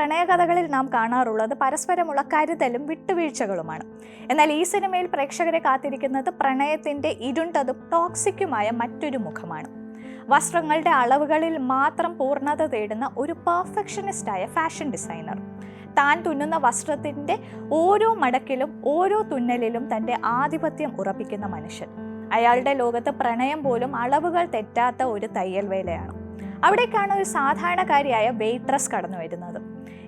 പ്രണയകഥകളിൽ നാം കാണാറുള്ളത് പരസ്പരമുള്ള കരുതലും വിട്ടുവീഴ്ചകളുമാണ്. എന്നാൽ ഈ സിനിമയിൽ പ്രേക്ഷകരെ കാത്തിരിക്കുന്നത് പ്രണയത്തിന്റെ ഇരുണ്ടതും ടോക്സിക്കുമായ മറ്റൊരു മുഖമാണ്. വസ്ത്രങ്ങളുടെ അളവുകളിൽ മാത്രം പൂർണ്ണത തേടുന്ന ഒരു പെർഫെക്ഷനിസ്റ്റായ ഫാഷൻ ഡിസൈനർ. താൻ തുന്നുന്ന വസ്ത്രത്തിന്റെ ഓരോ മടക്കിലും ഓരോ തുന്നലിലും തന്റെ ആധിപത്യം ഉറപ്പിക്കുന്ന മനുഷ്യൻ. അയാളുടെ ലോകത്ത് പ്രണയം പോലും അളവുകൾ തെറ്റാത്ത ഒരു തയ്യൽ വേലയാണ്. അവിടേക്കാണ് ഒരു സാധാരണക്കാരിയായ വെയ്ട്രസ് കടന്നു വരുന്നത്.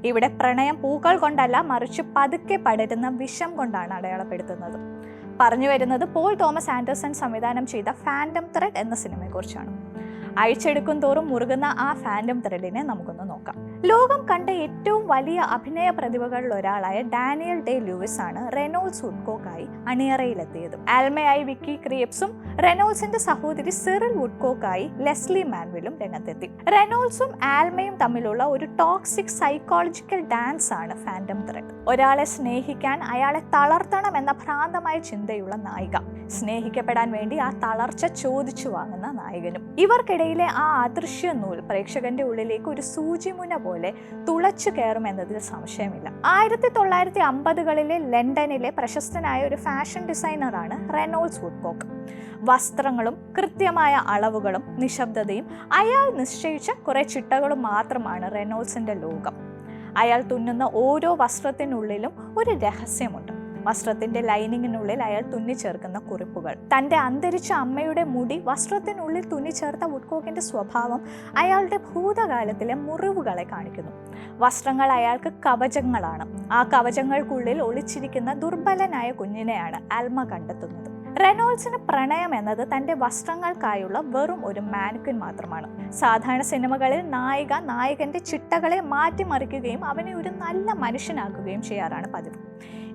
ഇവിടെ പ്രണയം പൂക്കൾ കൊണ്ടല്ല, മറിച്ച് പതുക്കെ പടരുന്ന വിഷം കൊണ്ടാണ് അടയാളപ്പെടുത്തുന്നത്. പറഞ്ഞു വരുന്നത് പോൾ തോമസ് ആൻഡേഴ്സൺ സംവിധാനം ചെയ്ത ഫാൻറ്റം ത്രെഡ് എന്ന സിനിമയെക്കുറിച്ചാണ്. അഴിച്ചെടുക്കും തോറും മുറുകുന്ന ആ ഫാൻറ്റം ത്രെഡിനെ നമുക്കൊന്ന് നോക്കാം. ലോകം കണ്ട ഏറ്റവും വലിയ അഭിനയ പ്രതിഭകളിൽ ഒരാളായ ഡാനിയൽ ഡേ ലൂയിസ് ആണ് റെനോൾഡ്സ് വുഡ്കോക്കായി അണിയറയിലെത്തിയത്. ആൽമയായി വിക്കി ക്രീപ്സും റെനോൾഡ്സിന്റെ സഹോദരി സിറിൽ വുഡ്കോക്കായി ലെസ്ലി മാൻവിലും രംഗത്തെത്തി. റെനോൾഡ്സും ആൽമയും തമ്മിലുള്ള ഒരു ടോക്സിക് സൈക്കോളജിക്കൽ ഡാൻസ് ആണ് ഫാൻറ്റം ത്രെഡ്. ഒരാളെ സ്നേഹിക്കാൻ അയാളെ തളർത്തണം എന്ന ഭ്രാന്തമായ ചിന്തയുള്ള നായിക, സ്നേഹിക്കപ്പെടാൻ വേണ്ടി ആ തളർച്ച ചോദിച്ചു വാങ്ങുന്ന നായകനും. ഇവർക്കിടയിലെ ആ അദൃശ്യ നൂൽ പ്രേക്ഷകന്റെ ഉള്ളിലേക്ക് ഒരു സൂചിമുന പോലെ തുളച്ചു കയറുമെന്നതിൽ സംശയമില്ല. 1950കളിലെ ലണ്ടനിലെ പ്രശസ്തനായ ഒരു ഫാഷൻ ഡിസൈനറാണ് റെനോൾഡ്സ് വുഡ്കോക്ക്. വസ്ത്രങ്ങളും കൃത്യമായ അളവുകളും നിശബ്ദതയും അയാൾ നിശ്ചയിച്ച കുറെ ചിട്ടകളും മാത്രമാണ് റെനോൾഡ്സിന്റെ ലോകം. അയാൾ തുന്നുന്ന ഓരോ വസ്ത്രത്തിനുള്ളിലും ഒരു രഹസ്യമുണ്ട്. വസ്ത്രത്തിന്റെ ലൈനിങ്ങിനുള്ളിൽ അയാൾ തുന്നിച്ചേർക്കുന്ന കുറിപ്പുകൾ. തന്റെ അന്തരിച്ച അമ്മയുടെ മുടി വസ്ത്രത്തിനുള്ളിൽ തുന്നിച്ചേർത്ത വുഡ്കോക്കിന്റെ സ്വഭാവം അയാളുടെ ഭൂതകാലത്തിലെ മുറിവുകളെ കാണിക്കുന്നു. വസ്ത്രങ്ങൾ അയാൾക്ക് കവചങ്ങളാണ്. ആ കവചങ്ങൾക്കുള്ളിൽ ഒളിച്ചിരിക്കുന്ന ദുർബലനായ കുഞ്ഞിനെയാണ് ആൽമ കണ്ടെത്തുന്നത്. റെനോൾഡ്സിന് പ്രണയം എന്നത് തന്റെ വസ്ത്രങ്ങൾക്കായുള്ള വെറും ഒരു മാനിക്വിൻ മാത്രമാണ്. സാധാരണ സിനിമകളിൽ നായകന്റെ ചിട്ടകളെ മാറ്റിമറിക്കുകയും അവനെ ഒരു നല്ല മനുഷ്യനാക്കുകയും ചെയ്യാറാണ് പതിവ്.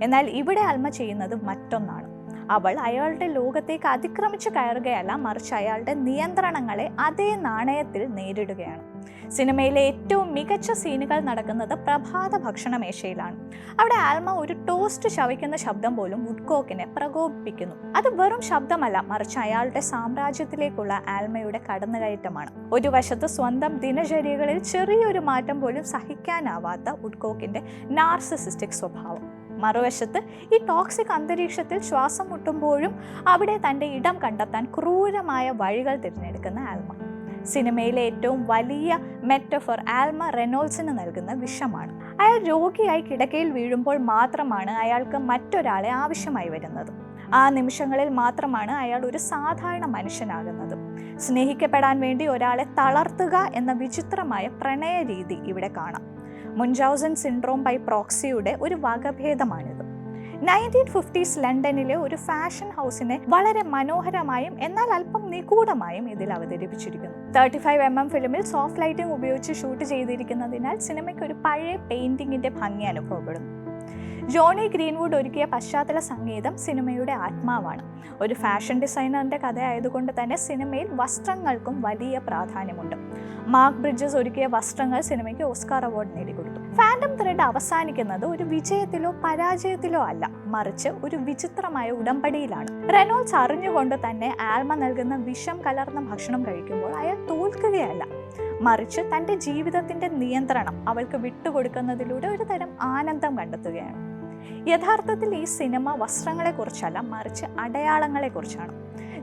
എന്നാൽ ഇവിടെ ആൽമ ചെയ്യുന്നത് മറ്റൊന്നാണ്. അവൾ അയാളുടെ ലോകത്തേക്ക് അതിക്രമിച്ചു കയറുകയല്ല, മറിച്ച് അയാളുടെ നിയന്ത്രണങ്ങളെ അതേ നാണയത്തിൽ നേരിടുകയാണ്. സിനിമയിലെ ഏറ്റവും മികച്ച സീനുകൾ നടക്കുന്നത് പ്രഭാത ഭക്ഷണമേശയിലാണ്. അവിടെ ആൽമ ഒരു ടോസ്റ്റ് ശവിക്കുന്ന ശബ്ദം പോലും വുഡ്കോക്കിനെ പ്രകോപിപ്പിക്കുന്നു. അത് വെറും ശബ്ദമല്ല, മറിച്ച് അയാളുടെ സാമ്രാജ്യത്തിലേക്കുള്ള ആൽമയുടെ കടന്നുകയറ്റമാണ്. ഒരു വശത്ത് സ്വന്തം ദിനചര്യകളിൽ ചെറിയൊരു മാറ്റം പോലും സഹിക്കാനാവാത്ത വുഡ്കോക്കിന്റെ നാർസിസിസ്റ്റിക് സ്വഭാവം. മറുവശത്ത് ഈ ടോക്സിക് അന്തരീക്ഷത്തിൽ ശ്വാസം മുട്ടുമ്പോഴും അവിടെ തൻ്റെ ഇടം കണ്ടെത്താൻ ക്രൂരമായ വഴികൾ തിരഞ്ഞെടുക്കുന്ന ആൽമ. സിനിമയിലെ ഏറ്റവും വലിയ മെറ്റഫർ ആൽമ റെനോൾഡ്സിന് നൽകുന്ന വിഷമാണ്. അയാൾ രോഗിയായി കിടക്കയിൽ വീഴുമ്പോൾ മാത്രമാണ് അയാൾക്ക് മറ്റൊരാളെ ആവശ്യമായി വരുന്നത്. ആ നിമിഷങ്ങളിൽ മാത്രമാണ് അയാൾ ഒരു സാധാരണ മനുഷ്യനാകുന്നത്. സ്നേഹിക്കപ്പെടാൻ വേണ്ടി ഒരാളെ തളർത്തുക എന്ന വിചിത്രമായ പ്രണയ രീതി ഇവിടെ കാണാം. മുൻചൗസൻ സിൻഡ്രോം ബൈ പ്രോക്സിയുടെ ഒരു വകഭേദമാണിത്. 1950s ലണ്ടനിലെ ഒരു ഫാഷൻ ഹൗസിനെ വളരെ മനോഹരമായും എന്നാൽ അല്പം നിഗൂഢമായും ഇതിൽ അവതരിപ്പിച്ചിരിക്കുന്നു. 35mm ഫിലിമിൽ സോഫ്റ്റ് ലൈറ്റിംഗ് ഉപയോഗിച്ച് ഷൂട്ട് ചെയ്തിരിക്കുന്നതിനാൽ സിനിമയ്ക്ക് ഒരു പഴയ പെയിന്റിങ്ങിന്റെ ഭംഗി അനുഭവപ്പെടുന്നു. ജോണി ഗ്രീൻവുഡ് ഒരുക്കിയ പശ്ചാത്തല സംഗീതം സിനിമയുടെ ആത്മാവാണ്. ഒരു ഫാഷൻ ഡിസൈനറിന്റെ കഥയായതുകൊണ്ട് തന്നെ സിനിമയിൽ വസ്ത്രങ്ങൾക്കും വലിയ പ്രാധാന്യമുണ്ട്. മാർക്ക് ബ്രിഡ്ജസ് ഒരുക്കിയ വസ്ത്രങ്ങൾ സിനിമയ്ക്ക് ഓസ്കാർ അവാർഡ് നേടിക്കൊടുത്തു. ഫാൻറ്റം ത്രെഡ് അവസാനിക്കുന്നത് ഒരു വിജയത്തിലോ പരാജയത്തിലോ അല്ല, മറിച്ച് ഒരു വിചിത്രമായ ഉടമ്പടിയിലാണ്. റെനോൾഡ്സ് അറിഞ്ഞുകൊണ്ട് തന്നെ ആൽമ നൽകുന്ന വിഷം കലർന്ന ഭക്ഷണം കഴിക്കുമ്പോൾ അയാൾ തോൽക്കുകയല്ല, മറിച്ച് തൻ്റെ ജീവിതത്തിന്റെ നിയന്ത്രണം അവൾക്ക് വിട്ടുകൊടുക്കുന്നതിലൂടെ ഒരു തരം ആനന്ദം കണ്ടെത്തുകയാണ്. യഥാർത്ഥത്തിൽ ഈ സിനിമ വസ്ത്രങ്ങളെക്കുറിച്ചല്ല, മറിച്ച് അടയാളങ്ങളെക്കുറിച്ചാണ്.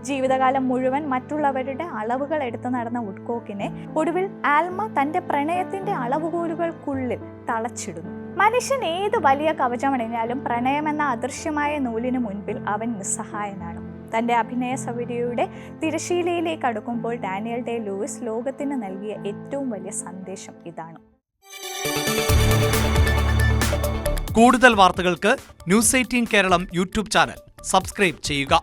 ജീവിതകാലം മുഴുവൻ മറ്റുള്ളവരുടെ അളവുകൾ എടുത്തു നടന്ന വുഡ്കോക്കിനെ ഒടുവിൽ ആൽമ തൻ്റെ പ്രണയത്തിന്റെ അളവുകോലുകൾക്കുള്ളിൽ തളച്ചിടുന്നു. മനുഷ്യൻ ഏത് വലിയ കവചമണിഞ്ഞാലും പ്രണയമെന്ന അദൃശ്യമായ നൂലിന് മുൻപിൽ അവൻ നിസ്സഹായനാണ്. തൻ്റെ അഭിനയ സൗകര്യയുടെ തിരശീലയിലേക്ക് അടുക്കുമ്പോൾ ഡാനിയൽ ഡേ ലൂയിസ് ലോകത്തിന് നൽകിയ ഏറ്റവും വലിയ സന്ദേശം ഇതാണ്. കൂടുതൽ വാർത്തകൾക്ക് news 18 Keralam YouTube channel subscribe ചെയ്യുക.